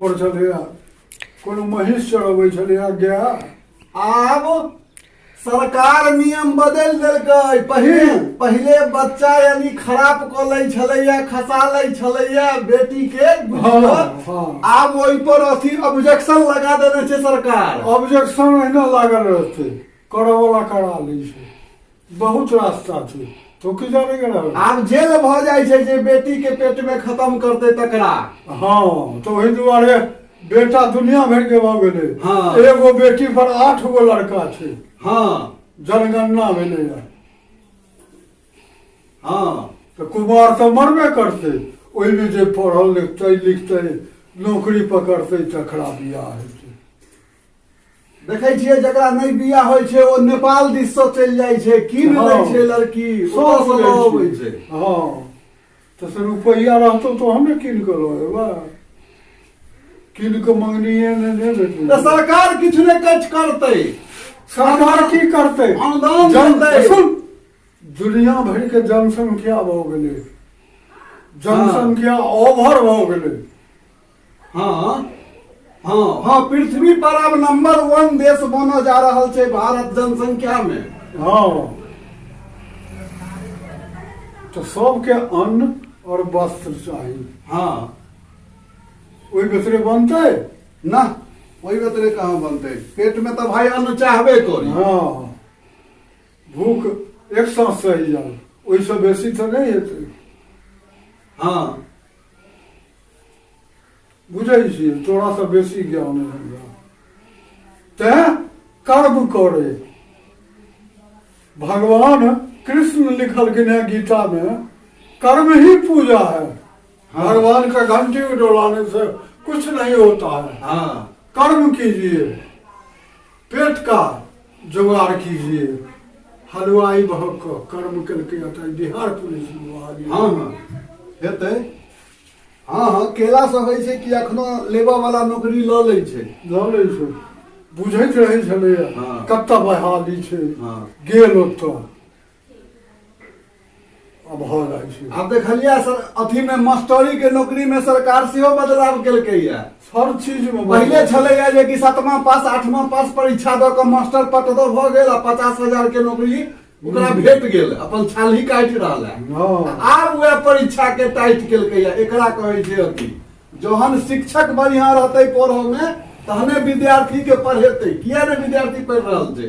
पर छलैया कोनो महिष चढ़बै छलैया गया। आब सरकार नियम बदल देलकै। पहिले बच्चा यानी खराब क लै छलैया, खसा लै छलैया बेटी के, आब ओहि पर अथी ऑब्जेक्शन लगा देने छै सरकार। ऑब्जेक्शन एहिना लागल रहतै, करऽ वाला करा लै छै, बहुत रास्ता छै। तो की जाने गेल आब जेल भ जाइ छै जे बेटी के पेट में खत्म करते तकरा। हाँ तो वही दुआरे बेटा दुनिया भर के भऽ गेलै। हाँ। एगो बेटी पर 8 गो लड़का छै। हाँ जनगणना भेलैया। हाँ तो कुमार तो मरबे करते, ओहिमे जे पढ़ल लिखते नौकरी पकड़ते तकरा बियाह हेतै। देखै छियै जकरा नहि बियाह होइ छै ओ नेपाल दिस सँ चलि जाइ छै, कीन लै छै लड़की, सब ओतऽ सँ अबै छै। हाँ तो से रुपैया रहतौ तो हमे कीन कऽ लऽ एबै, कीन कऽ मंगनिये नहि भेटै। तऽ सरकार किछु ने किछु करतै। सरकार की करतै? अनुदान देतै। दुनिया भर के जनसंख्या भऽ गेलै, जनसंख्या ओवर भऽ गेलै। हाँ हाँ हाँ पृथ्वी पर अब नंबर 1 देश बनो जा रहल छै भारत जनसंख्या में। हाँ तो सबके अन्न और वस्त्र चाही। हाँ ओहि बेसरे बनतै ना, ओहि बेतरे कहाँ बनतै? पेट में तो भाई अन्न चाहबे करी। हाँ भूख एक सांस सही जाए, ओहिसँ बेसी तो नहीं हेतै। हाँ बुझै छियै, तोरा से बेसी ज्ञान है हमरा। तैं कर्म करे। भगवान कृष्ण लिखलखिन है गीता में, कर्म ही पूजा है। हाँ। भगवान का घंटी डोलाने से कुछ नहीं होता है। हाँ कर्म कीजिए, पेट का जुगाड़ कीजिए। हलवाई भग कर्म करके आता है बिहार पुलिस में। हाँ हाँ हेतै। हाँ हाँ केला से होइ छै कि अखनो लेबऽ वाला नौकरी लऽ लै छै। लऽ लै छै, बुझैत रहै छलैया हाँ। कतऽ बहाली छै। हाँ गेल ओतऽ अब भऽ जाइ छै। आब देखलियै सर अथी में मास्टरी के नौकरी में सरकार सेहो बदलाव केलकैया। हर चीज में पहिले छलैया जे कि 7वां पास 8वां पास परीक्षा दऽ कऽ मास्टर पटदो भऽ गेल आ 50,000 के नौकरी ओकरा भेट गेल, अपन छाल ही काटि रहल है। हाँ। आब वह परीक्षा के टाइट केलकैया। एकरा कहै छै अथी, जहन शिक्षक बढ़िया रहतै पढ़ऽ में तहने विद्यार्थी के पढ़ेतै। किया ने विद्यार्थी पढ़ि रहल छै?